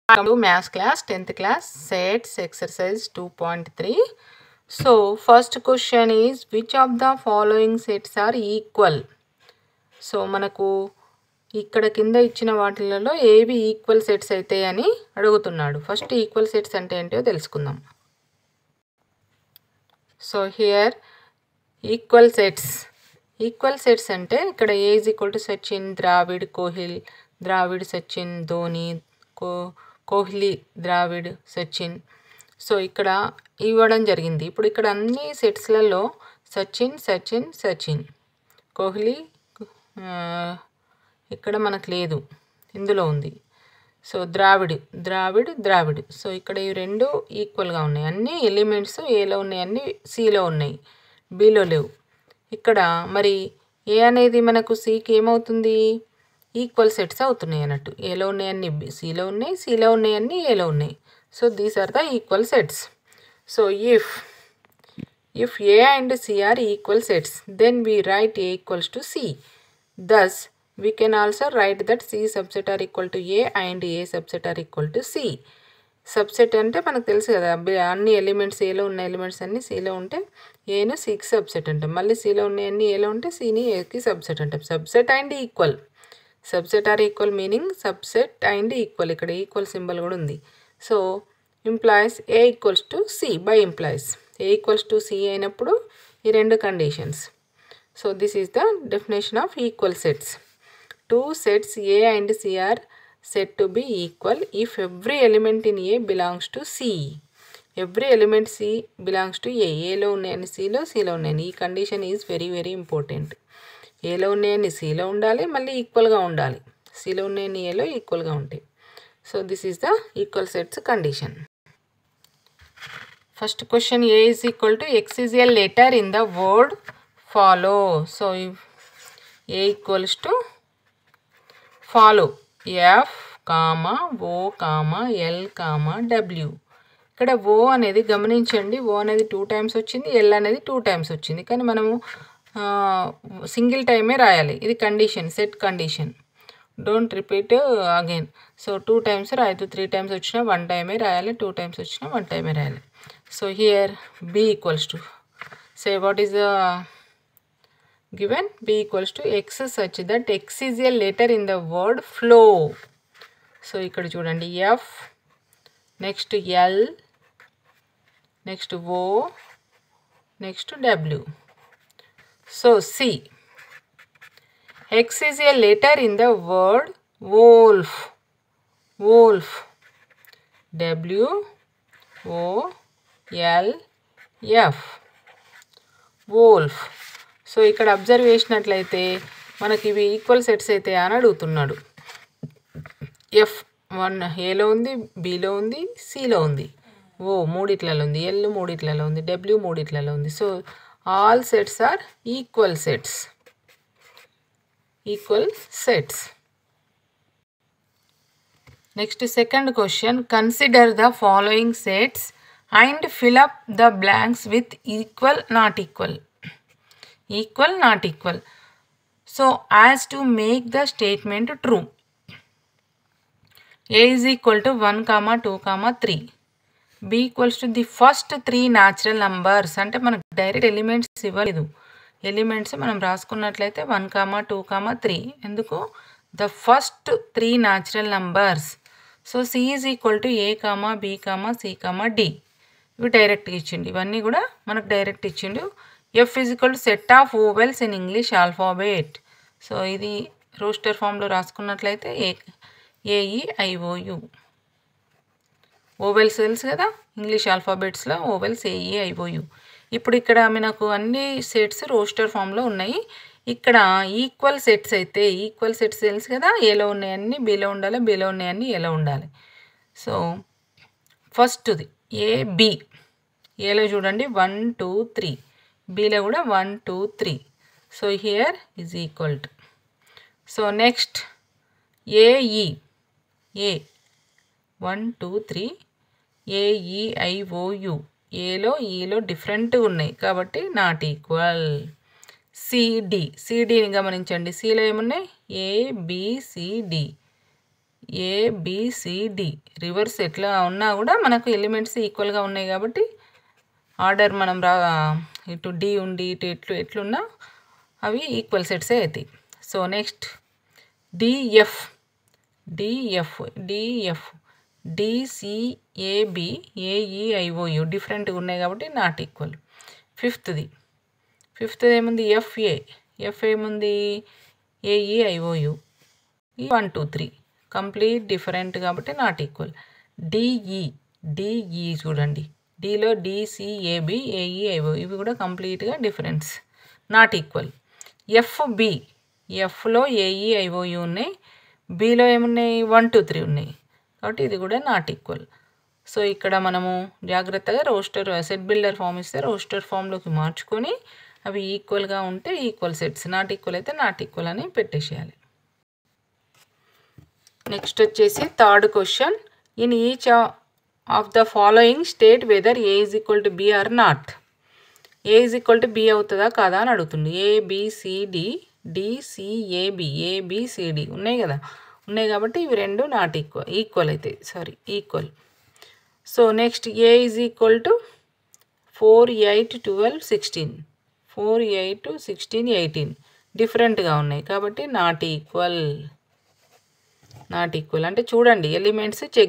Welcome to maths class, 10th class, sets exercise 2.3. So first question is, which of the following sets are equal? So మనకు ఇక్కడ కింద ఇచ్చిన వాటిలలో ఏవి equal sets అయితే అని అడుగుతున్నాడు. ఫస్ట్ ఈక్వల్ సెట్స్ అంటే ఏంటో తెలుసుకుందాం. సో హియర్ ఈక్వల్ సెట్స్ అంటే ఇక్కడ A is equal to Sachin, Dravid, Kohli, Dravid, Sachin, Dhoni, Kohli, Dravid, Sachin. So ఇక్కడ ఇవ్వడం జరిగింది. ఇప్పుడు ఇక్కడ అన్ని సెట్స్లలో సచిన్, కోహ్లీ ఇక్కడ మనకు లేదు, ఇందులో ఉంది. సో ద్రావిడ్. సో ఇక్కడ ఈ రెండు ఈక్వల్గా ఉన్నాయి. అన్ని ఎలిమెంట్స్ ఏలో ఉన్నాయి, అన్ని సిలో ఉన్నాయి, బిలో లేవు. ఇక్కడ మరి ఏ అనేది మనకు సికి ఏమవుతుంది, ఈక్వల్ సెట్స్ అవుతున్నాయి అన్నట్టు. ఏలో ఉన్నాయన్నీ సిలో ఉన్నాయి, సిలో ఉన్నాయన్నీ ఏలో ఉన్నాయి. So these are the equal sets. So if A and C are equal sets, then we write A equals to C. Thus we can also write that C subset are equal to A and A subset are equal to C. Subset అంటే మనకు తెలుసు కదా, అన్ని elements ఏలో ఉన్న elements అన్ని సిలో ఉంటే ఏను సికి సబ్సెట్ అంటాం. మళ్ళీ సిలో ఉన్న అన్ని ఏలో ఉంటే సిని ఏకి సబ్సెట్ అంటాం. Subset and equal, subset or equal meaning subset and equal. ఇక్కడ ఈక్వల్ సింబల్ కూడా ఉంది. So implies A equals to C by implies. A equals to C అయినప్పుడు ఈ రెండు conditions. So this is the definition of equal sets. Two sets A and C are said to be equal if every element in A belongs to C. Every element C belongs to A. Aలో ఉన్నాయని Cలో ఉన్నాయని. ఈ condition is very very important. ఏలో ఉన్నాయని Cలో ఉండాలి, మళ్ళీ ఈక్వల్గా ఉండాలి. Cలో ఉన్నాయని ఏలో ఈక్వల్గా ఉంటాయి. So this is the equal sets condition. First question, A is equal to X is a letter in the word follow. So if A equals to follow, F, O, L, W. ఇక్కడ O అనేది గమనించండి, O అనేది 2 times వచ్చింది, L అనేది 2 times వచ్చింది. కానీ మనము single టైమే రాయాలి. ఇది condition, set condition. Don't repeat again. So 2 times రాయదు, 3 times వచ్చినా 1 టైమే రాయాలి, 2 times వచ్చినా 1 టైమే రాయాలి. So here B equals to, say what is the given, B equals to X such that X is a letter in the word flow. So ఇక్కడ చూడండి, F, next L, next O, next W. So C, X is a letter in the word wolf. W, O, L, F, wolf. So ఇక్కడ observe చేసినట్లయితే మనకి ఇవి equal sets అయితే అని అడుగుతున్నాడు. F 1 ఏలో ఉంది, బిలో ఉంది, సిలో ఉంది, O 3 ఉంది, L 3 ఉంది, W 3 ఉంది. So all sets are equal sets. Next second question, consider the following sets and fill up the blanks with equal, not equal. So as to make the statement true, A is equal to 1, 2, 3. B equals to the first 3 natural numbers. అంటే మనకు direct elements ఇవ్వలేదు. Elements మనం రాసుకున్నట్లయితే 1, 2, 3. ఎందుకు, the first 3 natural numbers. So C is equal to A, B, C, D. ఇవి డైరెక్ట్గా ఇచ్చిండు. ఇవన్నీ కూడా మనకు డైరెక్ట్ ఇచ్చిండు. F is equal to set of vowels in English alphabet. So ఇది రోస్టర్ ఫామ్లో రాసుకున్నట్లయితే AEIOU. ఓవెల్స్ తెలుసు కదా, ఇంగ్లీష్ ఆల్ఫాబెట్స్లో ఓవెల్స్ AEIOU. ఇప్పుడు ఇక్కడ మనకు అన్ని సెట్స్ రోస్టర్ ఫామ్లో ఉన్నాయి. ఇక్కడ ఈక్వల్ సెట్స్ అయితే, ఈక్వల్ సెట్స్ తెలుసు కదా, ఏలో ఉన్నాయన్నీ బిలో ఉండాలి, బిలో ఉన్నాయన్నీ ఏలో ఉండాలి. సో ఫస్ట్ది AB, ఏలో చూడండి 1, 2, 3, Bలో కూడా 1, 2, 3. So here is equal to. So next AE, A 1, 2, 3, AEIOU. ఏలో ఈలో డిఫరెంట్గా ఉన్నాయి కాబట్టి నాట్ ఈక్వల్. సిడిని గమనించండి, సిలో ఏమున్నాయి, ABCD. ఏబిసిడి రివర్స్ ఎట్లా ఉన్నా కూడా మనకు ఎలిమెంట్స్ ఈక్వల్గా ఉన్నాయి కాబట్టి ఆర్డర్ మనం ఇటు డి ఉండి ఇటు ఎట్లున్నా అవి ఈక్వల్ సెట్సే అవుతాయి. So next DF DCAB AEIOU డిఫరెంట్గా ఉన్నాయి కాబట్టి నాట్ ఈక్వల్. ఫిఫ్త్ది ఏముంది ఎఫ్ ఏముంది ఏఈఐఓయు 1 2 3 కంప్లీట్ డిఫరెంట్ కాబట్టి నాట్ ఈక్వల్. డిఈ చూడండి, డిలో డిసిఏబి ఏఈఐఓ ఇవి కూడా కంప్లీట్గా డిఫరెన్స్, నాట్ ఈక్వల్. ఎఫ్లో ఏఈఐఓయు ఉన్నాయి, బిలో ఏమున్నాయి 1 2 3 ఉన్నాయి కాబట్టి ఇది కూడా నాట్ ఈక్వల్. సో ఇక్కడ మనము జాగ్రత్తగా రోస్టర్ సెట్ బిల్డర్ ఫామ్ ఇస్తే రోస్టర్ ఫామ్లోకి మార్చుకొని అవి ఈక్వల్గా ఉంటే ఈక్వల్ సెట్స్, నాట్ ఈక్వల్ అయితే నాట్ ఈక్వల్ అని పెట్టేసేయాలి. నెక్స్ట్ వచ్చేసి third question, in each of the following state whether A is equal to B or not. A is equal to B అవుతుందా కాదా అని అడుగుతుంది. ఏబిసిడి డిసిఏబి ఏబిసిడి ఉన్నాయి కదా, ఉన్నాయి కాబట్టి ఇవి రెండు నాట్ ఈక్వల్ అవుతాయి, equal. So next A is equal to 4 8 12 16 4 8 16 18 డిఫరెంట్గా ఉన్నాయి కాబట్టి నాట్ ఈక్వల్ అంటే చూడండి ఎలిమెంట్స్ చెక్